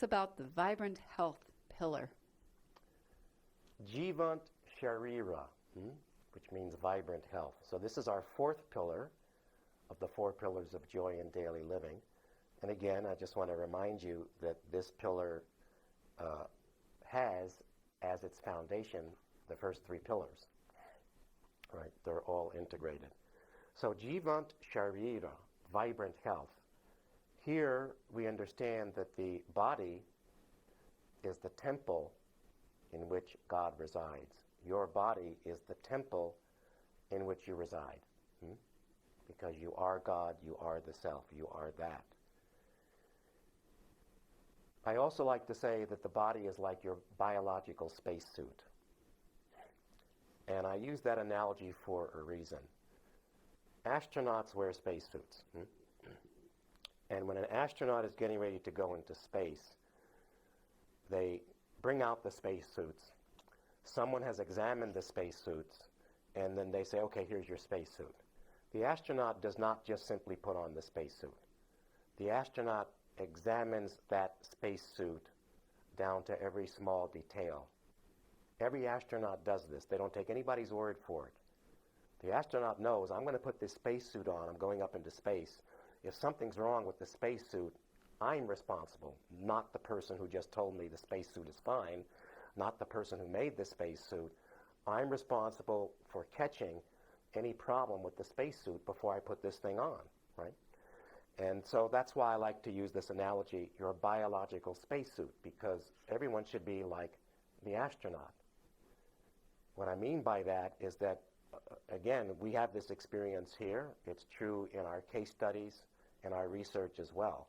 us about the vibrant health pillar. Jivant Sharira, which means vibrant health. So this is our fourth pillar of the four pillars of joy in daily living. And again, I just want to remind you that this pillar has as its foundation the first three pillars. Right? They're all integrated. So Jivant Sharira, vibrant health. Here we understand that the body is the temple in which God resides. Your body is the temple in which you reside. Because you are God, you are the self, you are that. I also like to say that the body is like your biological spacesuit. And I use that analogy for a reason. Astronauts wear spacesuits. And when an astronaut is getting ready to go into space, they bring out the spacesuits. Someone has examined the spacesuits, and then they say, okay, here's your spacesuit. The astronaut does not just simply put on the spacesuit. The astronaut examines that spacesuit down to every small detail. Every astronaut does this. They don't take anybody's word for it. The astronaut knows, I'm going to put this spacesuit on. I'm going up into space. If something's wrong with the spacesuit, I'm responsible, not the person who just told me the spacesuit is fine, not the person who made the spacesuit. I'm responsible for catching any problem with the spacesuit before I put this thing on, right? And so that's why I like to use this analogy, your biological spacesuit, because everyone should be like the astronaut. What I mean by that is that, again, we have this experience here. It's true in our case studies and our research as well.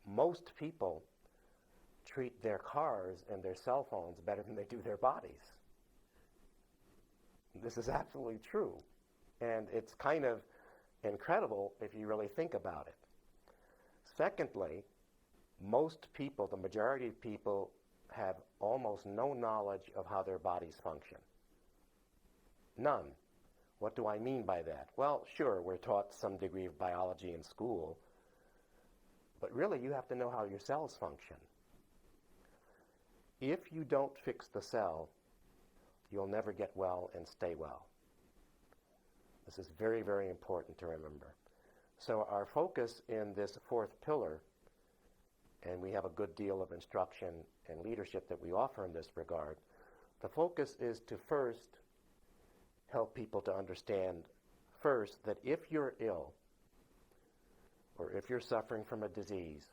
Most people treat their cars and their cell phones better than they do their bodies. This is absolutely true. And it's kind of incredible if you really think about it. Secondly, most people, the majority of people, have almost no knowledge of how their bodies function. None. What do I mean by that? Well, sure, we're taught some degree of biology in school, but really you have to know how your cells function. If you don't fix the cell, you'll never get well and stay well. This is very, very important to remember. So our focus in this fourth pillar, and we have a good deal of instruction and leadership that we offer in this regard, the focus is to first help people to understand first that if you're ill or if you're suffering from a disease,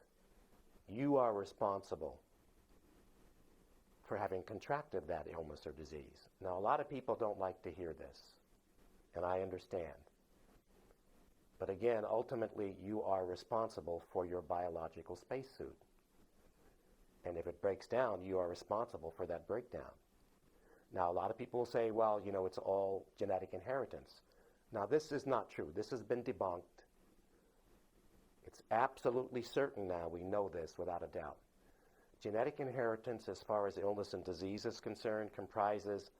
you are responsible for having contracted that illness or disease. Now, a lot of people don't like to hear this, and I understand. But again, ultimately, you are responsible for your biological spacesuit. And if it breaks down, you are responsible for that breakdown. Now, a lot of people will say, well, you know, it's all genetic inheritance. Now, this is not true. This has been debunked. It's absolutely certain now, we know this without a doubt. Genetic inheritance, as far as illness and disease is concerned, comprises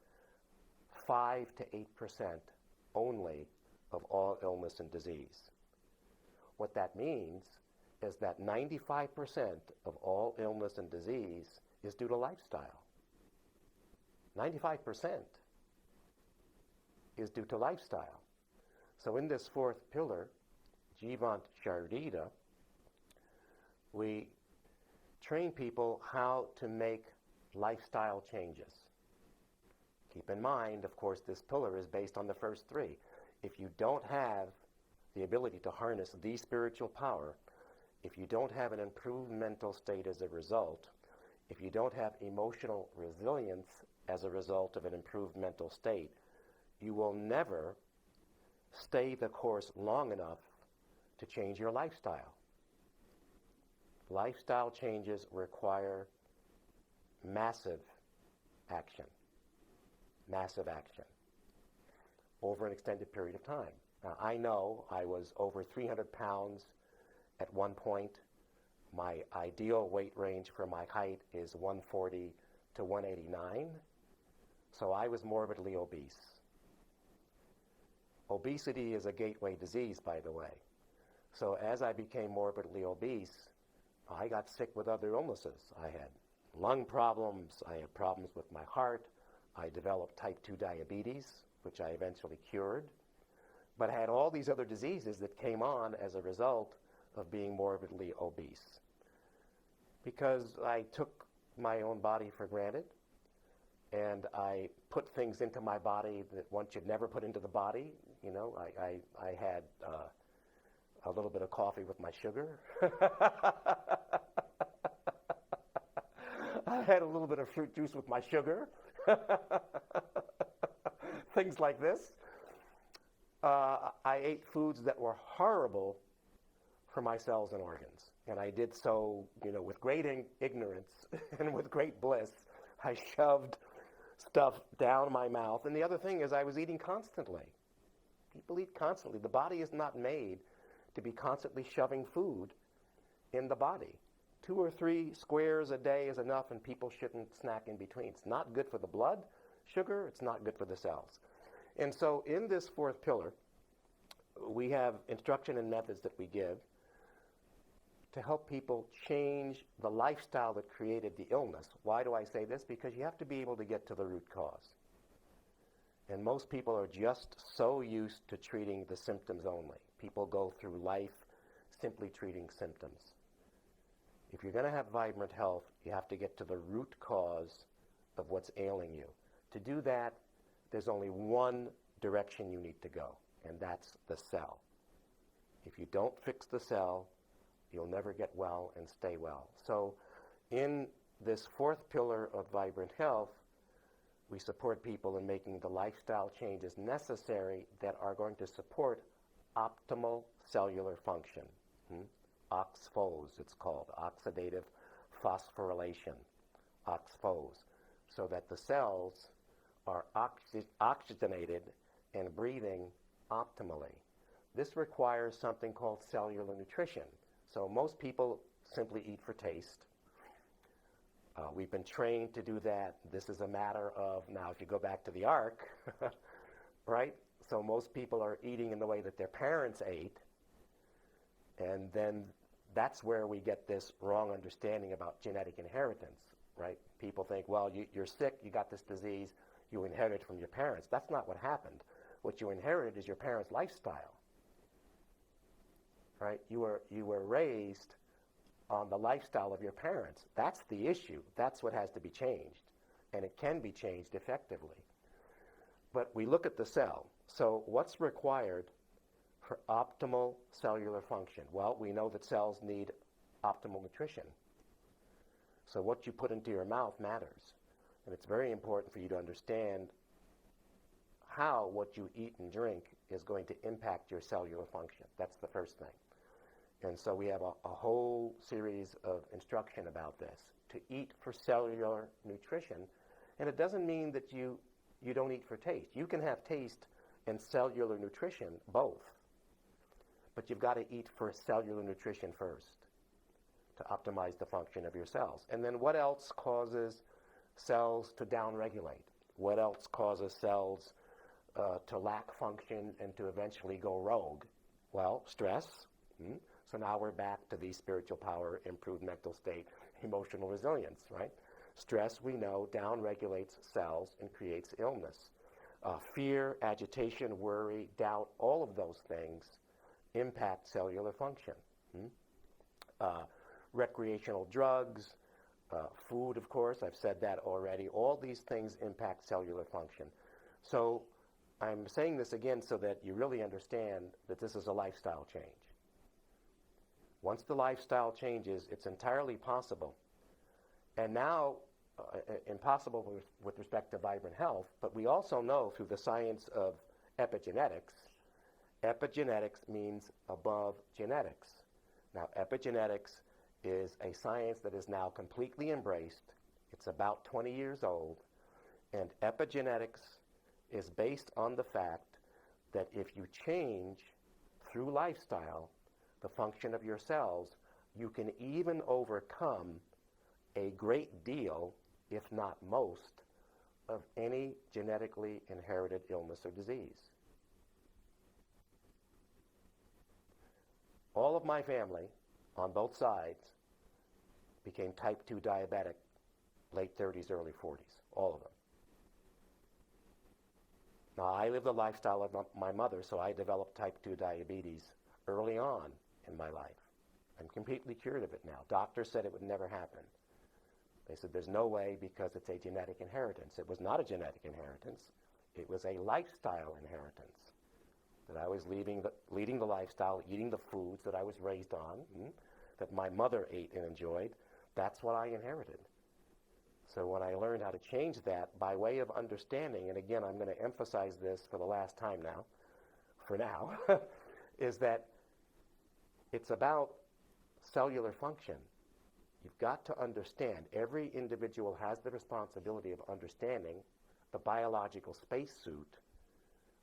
5 to 8% only of all illness and disease. What that means is that 95% of all illness and disease is due to lifestyle. 95% is due to lifestyle. So in this fourth pillar, Jivant Sharira, we train people how to make lifestyle changes. Keep in mind, of course, this pillar is based on the first three. If you don't have the ability to harness the spiritual power, if you don't have an improved mental state as a result, if you don't have emotional resilience as a result of an improved mental state, you will never stay the course long enough to change your lifestyle. Lifestyle changes require massive action over an extended period of time. Now, I know I was over 300 pounds at one point. My ideal weight range for my height is 140 to 189. So I was morbidly obese. Obesity is a gateway disease, by the way. So as I became morbidly obese, I got sick with other illnesses. I had lung problems. I had problems with my heart. I developed type 2 diabetes, which I eventually cured. But I had all these other diseases that came on as a result of being morbidly obese. Because I took my own body for granted, and I put things into my body that one should never put into the body. You know, I had a little bit of coffee with my sugar. I had a little bit of fruit juice with my sugar. Things like this. I ate foods that were horrible for my cells and organs. And I did so, with great ignorance and with great bliss. I shoved stuff down my mouth. And the other thing is I was eating constantly. People eat constantly. The body is not made to be constantly shoving food in the body. 2 or 3 squares a day is enough, and people shouldn't snack in between. It's not good for the blood sugar. It's not good for the cells. And so in this 4th pillar, we have instruction and methods that we give to help people change the lifestyle that created the illness. Why do I say this? Because you have to be able to get to the root cause. And most people are just so used to treating the symptoms only. People go through life simply treating symptoms. If you're going to have vibrant health, you have to get to the root cause of what's ailing you. To do that, there's only one direction you need to go, and that's the cell. If you don't fix the cell, you'll never get well and stay well. So in this 4th pillar of vibrant health, we support people in making the lifestyle changes necessary that are going to support optimal cellular function. OXPHOS, it's called, oxidative phosphorylation, OXPHOS, so that the cells are oxygenated and breathing optimally. This requires something called cellular nutrition. So most people simply eat for taste. We've been trained to do that. This is a matter of, now if you go back to the ark, right? So most people are eating in the way that their parents ate. And then that's where we get this wrong understanding about genetic inheritance, right? People think, well, you're sick, you got this disease, you inherited it from your parents. That's not what happened. What you inherited is your parents' lifestyle, right? You were raised on the lifestyle of your parents. That's the issue. That's what has to be changed, and it can be changed effectively. But we look at the cell. So what's required for optimal cellular function? Well, we know that cells need optimal nutrition. So what you put into your mouth matters. And it's very important for you to understand how what you eat and drink is going to impact your cellular function. That's the first thing. And so we have a whole series of instruction about this. To eat for cellular nutrition, and it doesn't mean that you don't eat for taste. You can have taste and cellular nutrition, both. But you've got to eat for cellular nutrition first to optimize the function of your cells. And then what else causes cells to downregulate? What else causes cells to lack function and to eventually go rogue? Well, stress. So now we're back to the spiritual power, improved mental state, emotional resilience, right? Stress, we know, downregulates cells and creates illness. Fear, agitation, worry, doubt, all of those things impact cellular function. Recreational drugs, food, of course, I've said that already. All these things impact cellular function. So I'm saying this again so that you really understand that this is a lifestyle change. Once the lifestyle changes, it's entirely possible. And now, impossible with respect to vibrant health, but we also know through the science of epigenetics, epigenetics means above genetics. Now, epigenetics is a science that is now completely embraced. It's about 20 years old, and epigenetics is based on the fact that if you change through lifestyle the function of your cells, you can even overcome a great deal, if not most, of any genetically inherited illness or disease. All of my family, on both sides, became type 2 diabetic, late 30s, early 40s, all of them. Now, I lived the lifestyle of my mother, so I developed type 2 diabetes early on in my life. I'm completely cured of it now. Doctors said it would never happen. They said there's no way because it's a genetic inheritance. It was not a genetic inheritance. It was a lifestyle inheritance. That I was leading the lifestyle, eating the foods that I was raised on, that my mother ate and enjoyed. That's what I inherited. So when I learned how to change that by way of understanding, and again, I'm going to emphasize this for the last time now, for now, is that it's about cellular function. You've got to understand, every individual has the responsibility of understanding the biological spacesuit,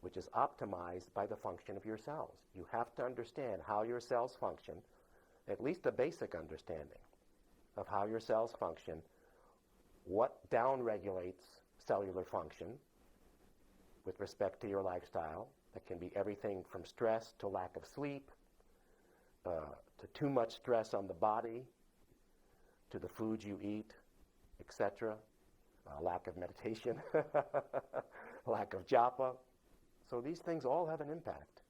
which is optimized by the function of your cells. You have to understand how your cells function, at least a basic understanding of how your cells function, what downregulates cellular function with respect to your lifestyle. That can be everything from stress to lack of sleep, to too much stress on the body, to the foods you eat, etc. Lack of meditation, lack of japa. So these things all have an impact.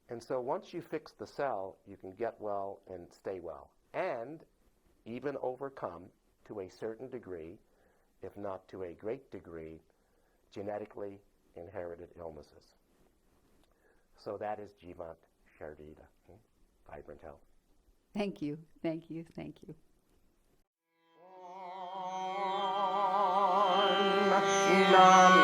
And so once you fix the cell, you can get well and stay well, and even overcome, to a certain degree, if not to a great degree, genetically inherited illnesses. So that is Jivant Shardita, Vibrant Health. Thank you, thank you, thank you. Nam